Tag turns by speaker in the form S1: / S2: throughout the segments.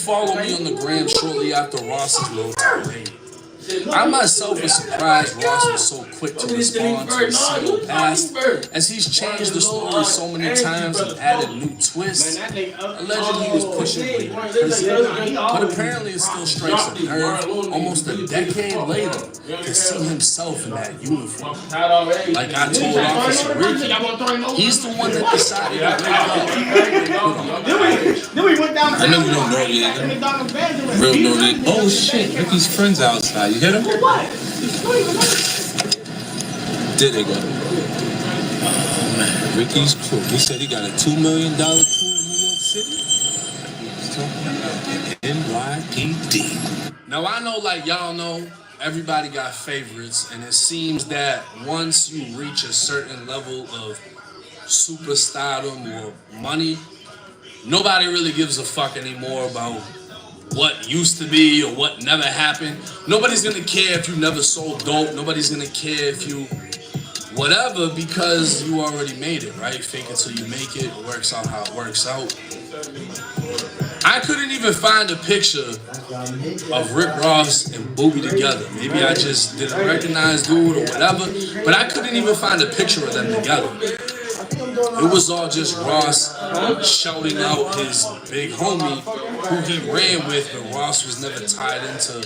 S1: follow me on the gram shortly after Ross's little tirade. I myself was surprised Ross was so quick to respond to his single past, as he's changed the story so many times and added new twists. Allegedly he was pushing Bleak in prison, but apparently it still strikes a nerve almost a decade later to see himself in that uniform. Like I told Officer Ricky, he's the one that decided to break up.
S2: Then we went down.
S3: I know you don't know yet. Real know that. Oh shit, Ricky's friends outside. You hit him?
S2: What?
S3: There they go. Oh man, Ricky's crew. He said he got a $2 million tour in New York City. He's talking about the NYPD.
S1: Now I know, like y'all know, everybody got favorites, and it seems that once you reach a certain level of superstardom or money, nobody really gives a fuck anymore about what used to be or what never happened. Nobody's gonna care if you never sold dope. Nobody's gonna care if you whatever, because you already made it, right? Fake it till you make it. It works out how it works out. I couldn't even find a picture of Rick Ross and Booby together. Maybe I just didn't recognize dude or whatever, but I couldn't even find a picture of them together. It was all just Ross shouting out his big homie who he ran with, but Ross was never tied into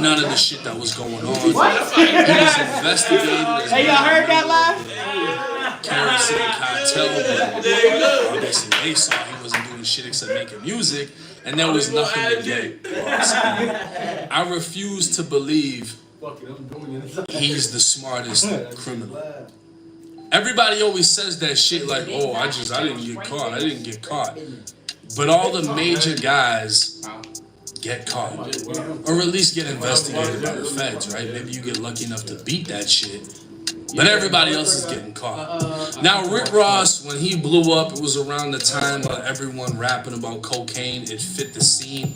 S1: none of the shit that was going on. He was investigated.
S2: Hey, y'all heard that live?
S1: Carrie City Cartel, but obviously they saw he wasn't doing shit except making music, and there was nothing to get Ross. I refuse to believe he's the smartest criminal. Everybody always says that shit like, oh, I didn't get caught. But all the major guys get caught. Or at least get investigated by the feds, right? Maybe you get lucky enough to beat that shit. But everybody else is getting caught. Now, Rick Ross, when he blew up, it was around the time of everyone rapping about cocaine. It fit the scene.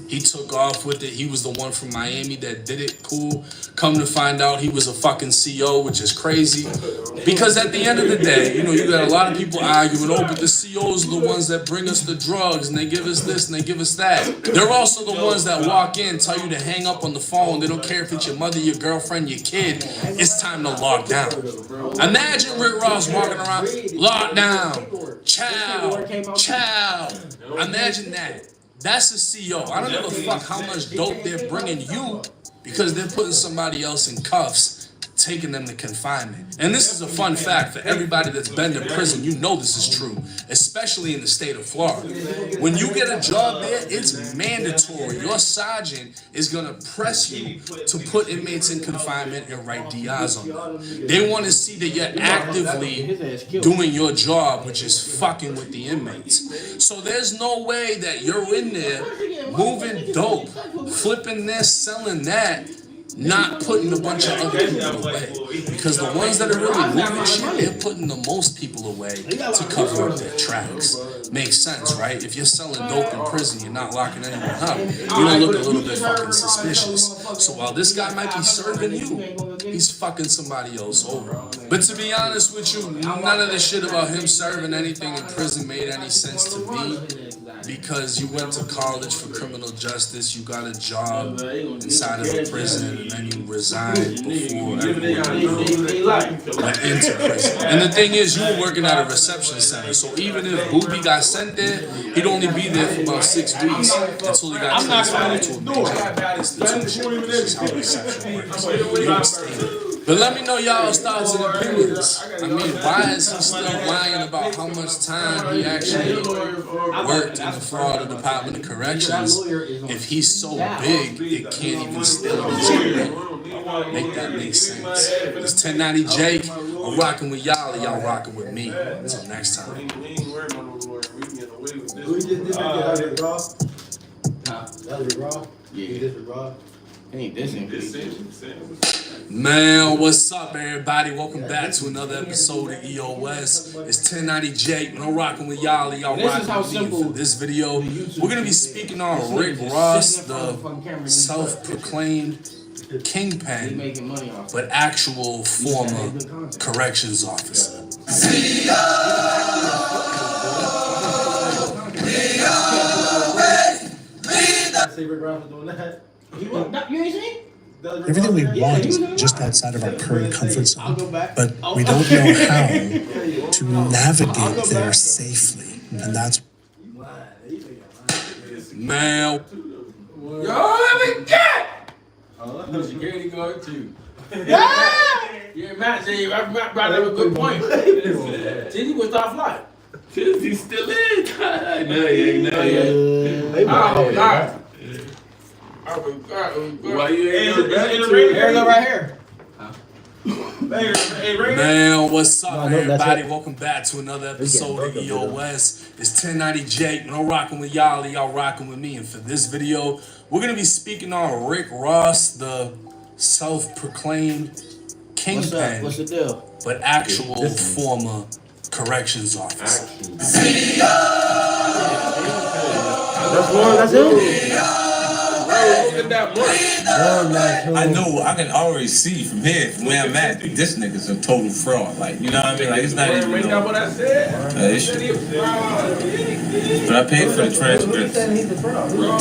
S1: He took off with it. He was the one from Miami that did it. Cool. Come to find out he was a fucking CO, which is crazy. Because at the end of the day, you know, you got a lot of people arguing, oh, but the COs are the ones that bring us the drugs, and they give us this, and they give us that. They're also the ones that walk in, tell you to hang up on the phone. They don't care if it's your mother, your girlfriend, your kid. It's time to lock down. Imagine Rick Ross walking around, lock down, chow, chow. Imagine that. That's a CO. I don't give a fuck how much dope they're bringing you, because they're putting somebody else in cuffs, taking them to confinement. And this is a fun fact for everybody that's been to prison. You know this is true, especially in the state of Florida. When you get a job there, it's mandatory. Your sergeant is going to press you to put inmates in confinement and write DIs on them. They want to see that you're actively doing your job, which is fucking with the inmates. So there's no way that you're in there moving dope, flipping this, selling that, not putting a bunch of other people away. Because the ones that are really moving shit, they're putting the most people away to cover up their tracks. Makes sense, right? If you're selling dope in prison, you're not locking anyone up. You're gonna look a little bit fucking suspicious. So while this guy might be serving you, he's fucking somebody else over. But to be honest with you, none of the shit about him serving anything in prison made any sense to me. Because you went to college for criminal justice, you got a job inside of a prison, and then you resigned before everyone went into prison. And the thing is, you were working at a reception center, so even if Booby got sent there, he'd only be there for about 6 weeks until he got transferred to a major institution. This is how reception works. You don't stay there. But let me know y'all's thoughts and opinions. I mean, why is he still lying about how much time he actually worked in the Florida Department of Corrections if he's so big it can't even stay in his career? Make that make sense. It's 1090 Jake. I'm rocking with y'all, and y'all rocking with me. Until next time. Man, what's up, everybody? Welcome back to another episode of EOS. It's 1090 Jake, and I'm rocking with y'all, and y'all rocking with me. For this video, we're gonna be speaking on Rick Ross, the self-proclaimed kingpin, but actual former corrections officer.
S4: see Rick Ross doing that.
S2: You ain't seen?
S5: Everything we want is just outside of our current comfort zone, but we don't know how to navigate there safely, and that's
S1: Man,
S4: Yo, let me get! Oh, security guard too. Yeah, Matt said, Matt brought up a good point. Tizzy was top flight.
S6: He's still in. No, he ain't.
S4: Oh, God.
S6: Why you ain't no back to
S2: Here, go right here.
S1: man, what's up,
S2: No, that's
S1: everybody?
S2: it.
S1: Welcome back to another episode
S2: broke
S1: of
S2: up
S1: EOS. It's 1090 Jake, and I'm rocking with y'all, and y'all rocking with me. And for this video, we're gonna be speaking on Rick Ross, the self-proclaimed kingpin,
S2: What's the deal?
S1: but actual former corrections officer.
S2: That's him?
S4: Look at that mark.
S3: I know, I can already see from here, from where I'm at, that this nigga's a total fraud. Like, you know what I mean? Like, it's not even
S4: Remember what I said?
S3: issue. But I paid for the transcripts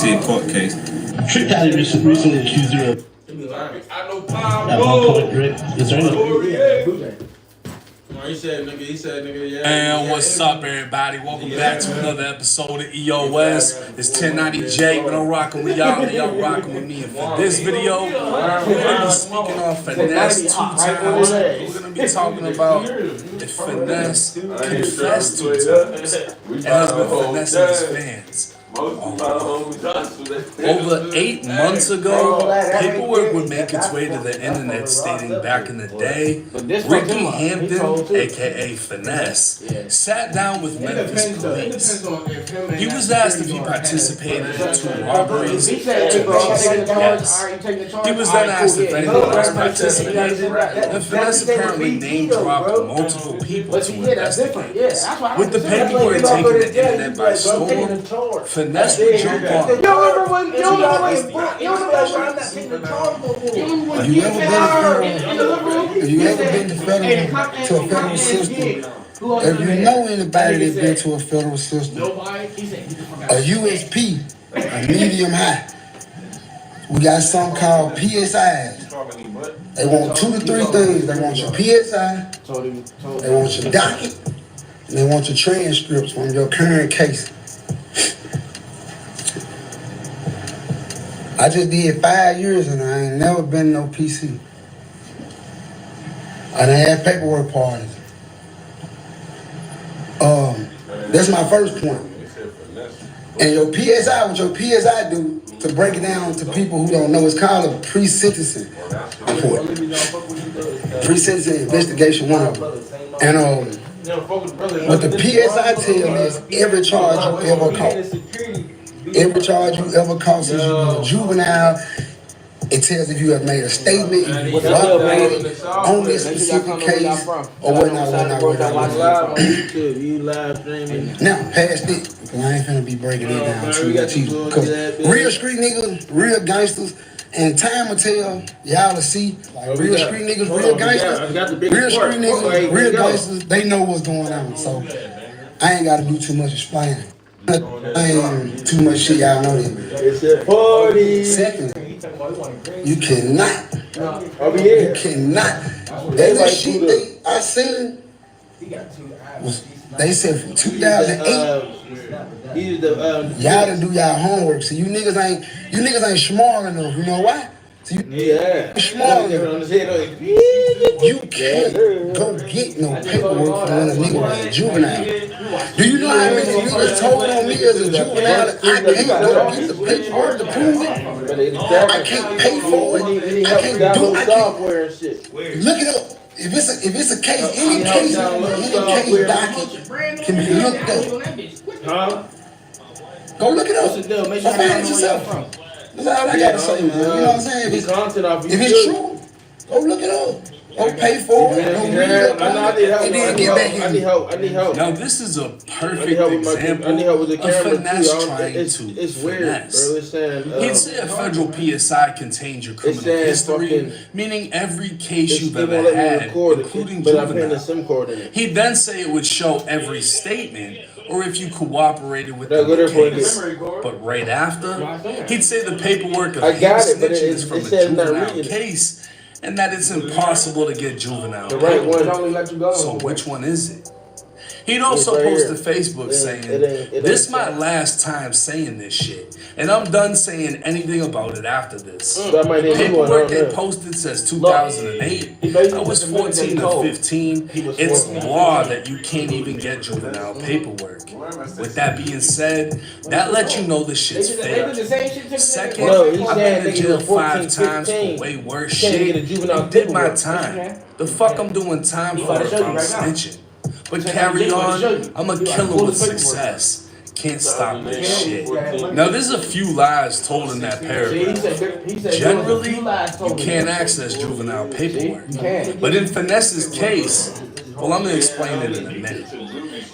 S3: to your court case.
S7: Trick Daddy recently accused you of
S4: I know
S7: at one point, Rick. Is there any?
S4: He said, nigga, yeah.
S1: And what's up, everybody? Welcome back to another episode of EOS. It's 1090 Jake, but I'm rocking with y'all, and y'all rocking with me. And for this video, we're gonna be speaking on finesse 2 times. We're gonna be talking about if finesse confessed 2 times and has been finessing his fans. Over 8 months ago, paperwork would make its way to the internet stating back in the day, Ricky Hampton, aka Finesse, sat down with Memphis police. He was asked if he participated in 2 robberies, to which he said yes. He was then asked if anyone else participated, and Finesse apparently name-dropped multiple people to investigate this. With the paperwork taking the internet by storm, Finesse would jump on.
S2: You don't remember when
S8: Have you ever been to a federal system? If you know anybody that's been to a federal system, a USP, a medium high, we got something called PSIs. They want 2 to 3 things. They want your PSI, they want your docket, and they want your transcripts from your current case. I just did 5 years and I ain't never been no PC. I done had paperwork parties. That's my first point. And your PSI, what your PSI do, to break it down to people who don't know, it's called a pre-sentencing report. Pre-sentencing investigation 1 of them. And what the PSI tell is every charge you ever caught. Every charge you ever caught since you were a juvenile, it tells if you have made a statement, if you cooperated on this specific case, or whatnot. Now, past it, because I ain't finna be breaking it down too much either. Because real street niggas, real gangsters, and time will tell, y'all will see, like real street niggas, real gangsters, they know what's going on. So, I ain't gotta do too much explaining. I ain't too much shit, y'all know that. Secondly, you cannot. That shit I seen was, they said from 2008, y'all done do y'all homework. So you niggas ain't smart enough. You know why? So you smart enough. You can't go get no paperwork from when a nigga was a juvenile. Do you know how many niggas told on me as a juvenile that I can't go get the paperwork to prove it? I can't pay for it. I can't do it. Look it up. If it's a case, any case docket can be looked up. Go look it up. Go find it yourself. That's all I gotta say, man. You know what I'm saying? If it's true, go look it up. Go pay for it. Go read it up, and then get back in.
S4: I need help.
S1: Now this is a perfect example of finesse trying to finesse. He'd say a federal PSI contains your criminal history, meaning every case you've ever had, including juvenile. He'd then say it would show every statement, or if you cooperated with the case. But right after, he'd say the paperwork of his snitching is from a juvenile case and that it's impossible to get juvenile paperwork. So which one is it? He'd also post to Facebook saying, "This my last time saying this shit, and I'm done saying anything about it after this." The paperwork they posted says 2008. I was 14 or 15. It's law that you can't even get juvenile paperwork. With that being said, that lets you know the shit's fake. Second, I've been to jail 5 times for way worse shit and did my time. The fuck I'm doing time for if I'm snitching? But carry on, I'm a killer with success. Can't stop this shit. Now, there's a few lies told in that paragraph. Generally, you can't access juvenile paperwork. But in Finesse's case, well, I'm gonna explain it in a minute.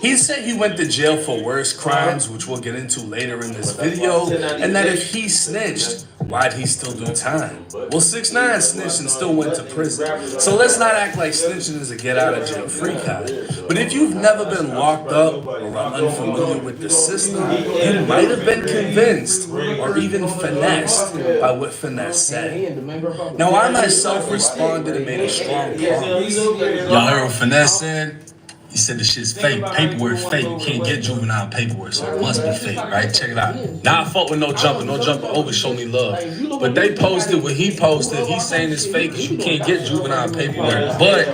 S1: He said he went to jail for worse crimes, which we'll get into later in this video, and that if he snitched, why'd he still do time? Well, 6ix9ine snitched and still went to prison. So let's not act like snitching is a get out of jail free card. But if you've never been locked up or are unfamiliar with the system, you might have been convinced or even finessed by what Finesse said. Now, I myself responded and made a strong promise.
S3: Y'all heard what Finesse said? He said the shit's fake, paperwork's fake. You can't get juvenile paperwork, so it must be fake, right? Check it out. Now I fuck with No Jumper always show me love. But they posted what he posted. He's saying it's fake because you can't get juvenile paperwork. But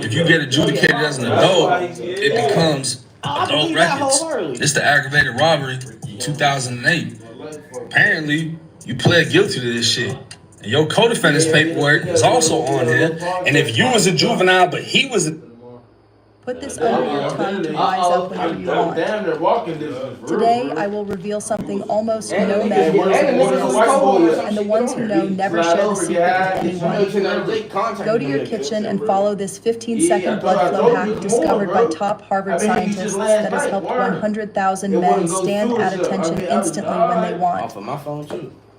S3: if you get adjudicated as an adult, it becomes adult records. It's the aggravated robbery, 2008. Apparently, you pled guilty to this shit. And your co-defendant's paperwork is also on here. And if you was a juvenile, but he was a...
S9: Put this under your tongue to rise up whenever you want. Today, I will reveal something almost no man knows, and the ones who know never share the secret with anyone. Go to your kitchen and follow this 15-second blood flow hack discovered by top Harvard scientists that has helped 100,000 men stand at attention instantly when they want.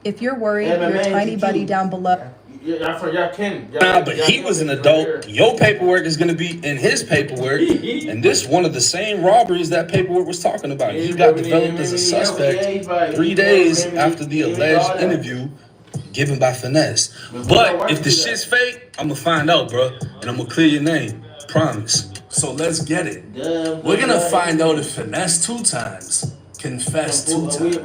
S9: If you're worried, your tiny buddy down below...
S3: But he was an adult. Your paperwork is going to be in his paperwork. And this one of the same robberies that paperwork was talking about. He got developed as a suspect 3 days after the alleged interview given by Finesse. But if the shit's fake, I'm going to find out, bro. And I'm going to clear your name. Promise.
S1: So let's get it. We're going to find out if Finesse 2 times confessed 2 times.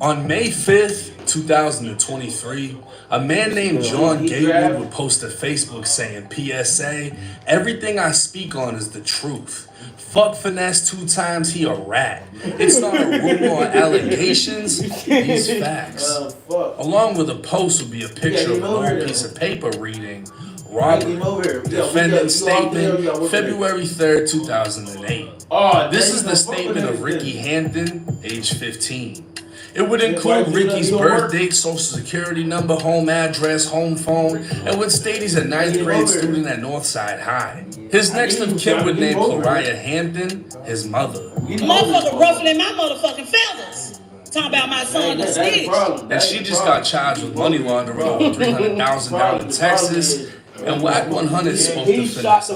S1: On May 5th, 2023, a man named John Gatewood would post to Facebook saying, PSA, everything I speak on is the truth. Fuck Finesse 2 times, he a rat. It's not a rumor or allegations, these facts. Along with a post would be a picture of an old piece of paper reading, robbery. Defendant's statement, February 3rd, 2008. This is the statement of Ricky Hampton, age 15. It would include Ricky's birth date, social security number, home address, home phone, and would state he's a 9th grade student at Northside High. His next of kin would name Claria Hampton, his mother.
S10: Motherfucker ruffling my motherfucking feathers. Talking about my son to snitch.
S1: And she just got charged with money laundering over $300,000 down in Texas. And Wack 100 spoke to Finesse.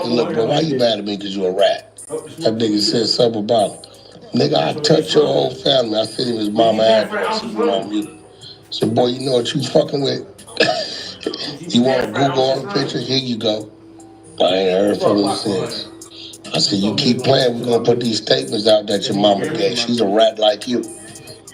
S11: Look, bro, why you mad at me because you a rat? That nigga said something about, nigga, I touched your whole family. I said it was mama address. So, boy, you know what you fucking with? You want to Google all the pictures? Here you go. I ain't heard from him since. I said, you keep playing, we're going to put these statements out that your mama gave. She's a rat like you.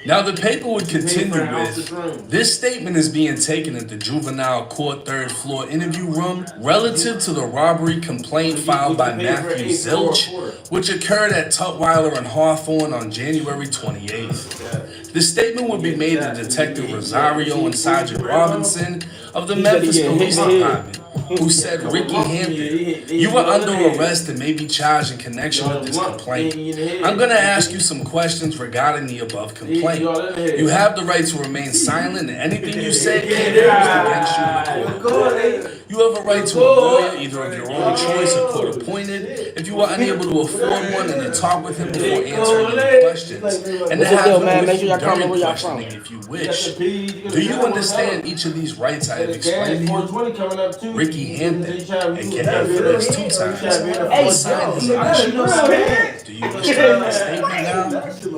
S1: Now, the paper would continue with, this statement is being taken at the juvenile court 3rd floor interview room relative to the robbery complaint filed by Matthew Zilch, which occurred at Tutwiler and Hawthorne on January 28th. The statement would be made to Detective Rosario and Sergeant Robinson of the Memphis Police Department, who said, Ricky Hampton, you were under arrest and may be charged in connection with this complaint. I'm going to ask you some questions regarding the above complaint. You have the right to remain silent, and anything you say can be used against you in court. You have a right to a lawyer, either of your own choice or court appointed, if you are unable to afford one, and to talk with him before answering any questions, and to have him with you during questioning if you wish. Do you understand each of these rights I have explained to you? Ricky
S3: Ricky Hampton, aka Finesse 2 times, he signed his initials. Do you retract that statement now?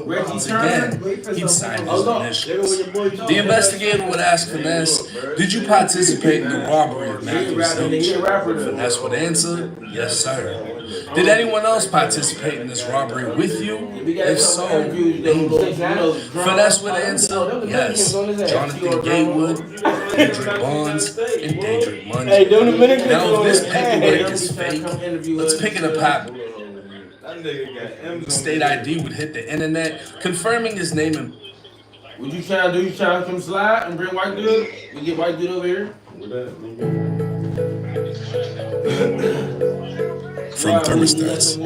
S3: Once again, he'd signed his initials. The investigator would ask Finesse, did you participate in the robbery of Matthew Zilch? Finesse would answer, yes sir. Did anyone else participate in this robbery with you? If so, name them. Finesse would answer, yes. Jonathan Gatewood, Kendrick Bonds, and Daedric Mungy. Now, if this paperwork is fake, let's pick it apart. State ID would hit the internet, confirming his name and...
S4: Would you try to come slide and bring white dude? We get white dude over here?
S12: From thermostats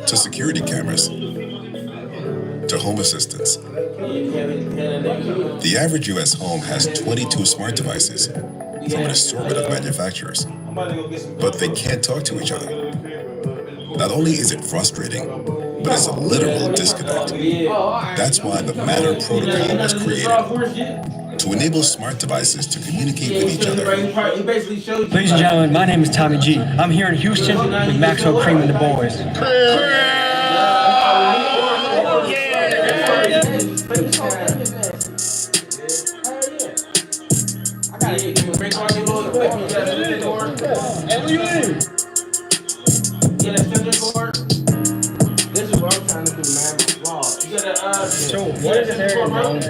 S12: to security cameras to home assistants. The average U.S. home has 22 smart devices from an assortment of manufacturers, but they can't talk to each other. Not only is it frustrating, but it's a literal disconnect. That's why the Matter protocol was created, to enable smart devices to communicate with each other.
S13: Ladies and gentlemen, my name is Tommy G. I'm here in Houston with Maxwell Cream and the boys.
S2: So what is there known for?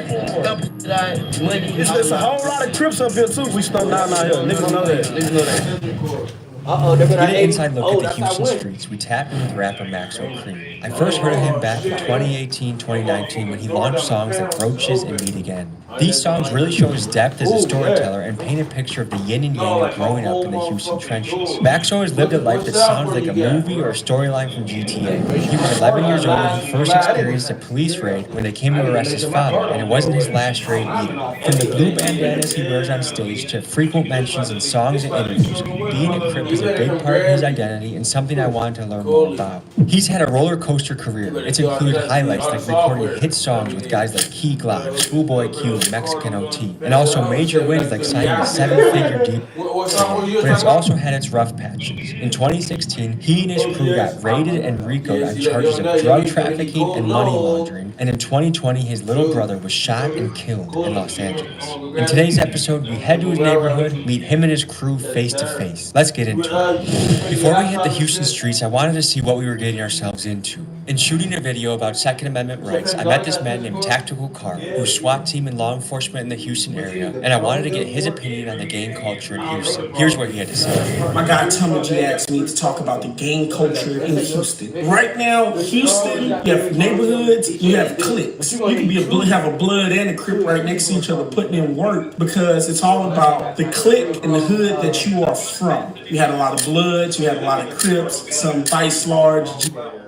S2: It's a whole lot of Crips up here too. We stuck down out here. Niggas know that. Niggas know that.
S13: To get an inside look at the Houston streets, we tapped in with rapper Maxwell Cream. I first heard of him back in 2018-2019 when he launched songs like Roaches and Meet Again. These songs really show his depth as a storyteller and paint a picture of the yin and yang of growing up in the Houston trenches. Maxwell has lived a life that sounds like a movie or a storyline from GTA. He was 11 years old when he first experienced a police raid when they came to arrest his father, and it wasn't his last raid either. From the blue bandanas he wears on stage to frequent mentions in songs and interviews, being a Crip is a big part of his identity and something I wanted to learn more about. He's had a roller coaster career. It's included highlights like recording hit songs with guys like Key Glock, Schoolboy Q, and Mexican OT, and also major wins like signing a 7-figure deal. But it's also had its rough patches. In 2016, he and his crew got raided and RICO'd on charges of drug trafficking and money laundering, and in 2020, his little brother was shot and killed in Los Angeles. In today's episode, we head to his neighborhood, meet him and his crew face to face. Let's get into it. Before we hit the Houston streets, I wanted to see what we were getting ourselves into. In shooting a video about Second Amendment rights, I met this man named Tactical Car, who's SWAT team and law enforcement in the Houston area, and I wanted to get his opinion on the gang culture in Houston. Here's what he had to say.
S14: My guy Tommy G asked me to talk about the gang culture in Houston. Right now, Houston, you have neighborhoods, you have cliques. You can have a blood and a Crip right next to each other putting in work because it's all about the clique and the hood that you are from. You had a lot of Bloods, you had a lot of Crips, some Vice Large.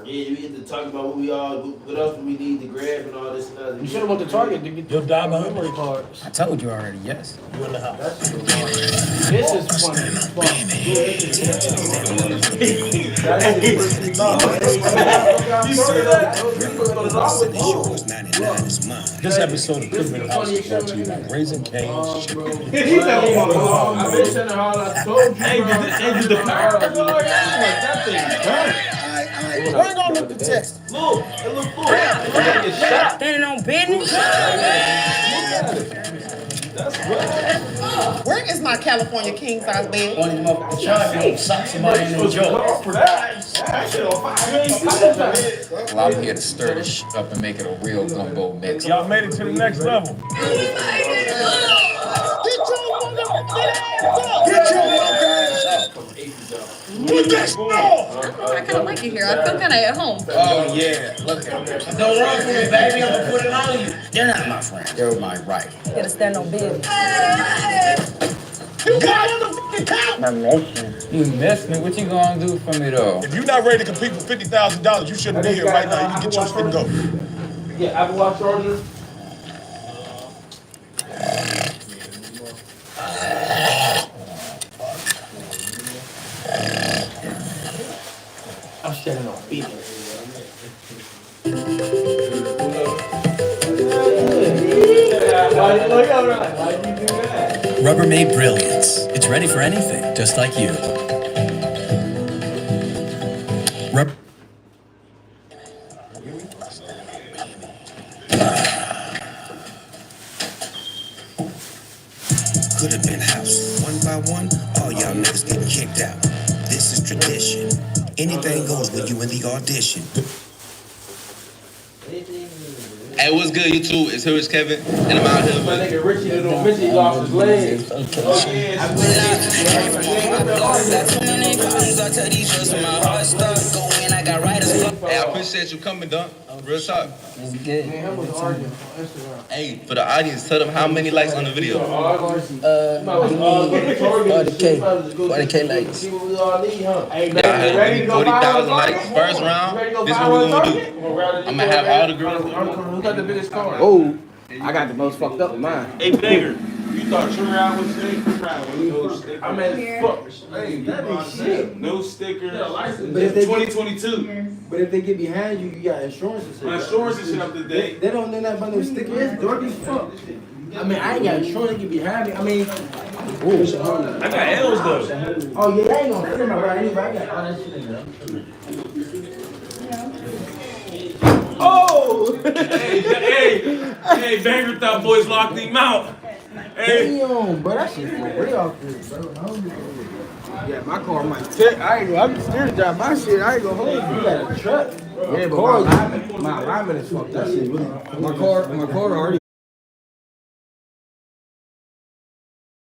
S4: Yeah, we get to talk about what else we need to grab and all this and that.
S2: You should have went to Target to get your diamond memory cards.
S13: I told you already, yes.
S2: You in the house. This is funny.
S3: This episode of Crip in the House is brought to you by Raising Cane's Chicken.
S4: I've been sending all I told you.
S2: Ain't the power. Bring on the text. Look, it look cool.
S10: Standing on business.
S15: Where is my California king size bed?
S16: Well, I'm here to stir this shit up and make it a real gumbo mix.
S2: Y'all made it to the next level.
S15: Get your ass up! Put that
S9: I kind of like it here. I feel kind of at home.
S16: Oh, yeah. Look at this. Don't run from me, baby. I'm going to put it on you. They're not my friends. They're my right.
S9: You gotta stand on business.
S15: You got on the fucking couch!
S16: You missed me. What you going to do for me, though?
S2: If you're not ready to compete for $50,000, you shouldn't be here right now. You can get your shit and go.
S4: Yeah, Apple Watch charger.
S2: I'm standing on business.
S17: Rubbermaid Brilliance. It's
S13: ready for anything, just like you.
S17: Could have been house. One by one, all y'all niggas getting kicked out. This is tradition. Anything goes when you in the audition.
S18: Hey, what's good, YouTube? It's Rich Kevin, and I'm out here
S4: My
S18: with
S4: nigga Richie done Richie lost his leg.
S18: Hey, I appreciate you coming, Dunk. Real talk. Hey, for the audience, tell them how many likes on the video.
S16: 40K likes.
S18: Y'all had 40,000 likes. First round, this is what we're gonna do. I'm gonna have all the girls.
S4: Who got the biggest car?
S16: Oh, I got the most fucked up of mine.
S6: Hey, Banger, you thought your round was safe? No sticker.
S4: I mean, fuck. Hey, that ain't shit.
S6: No stickers.
S4: But if they
S6: 2022.
S2: But if they get behind you, you got insurance and shit.
S6: My insurance and shit up to date.
S2: They don't know that about no stickers. It's dark as fuck. I mean, I ain't got insurance to get behind me. I mean,
S6: I got L's though.
S2: oh yeah, I ain't gonna fit my right either. I got all that shit in there.
S6: Oh! hey, Banger thought boys locked him out. Hey.
S2: Damn, but that shit for real, bro. Yeah, my car might tip. I ain't gonna. I'm scared to drive my shit. I ain't gonna hold you. You got a truck. Yeah, but my alignment is fucked. That shit really. My car already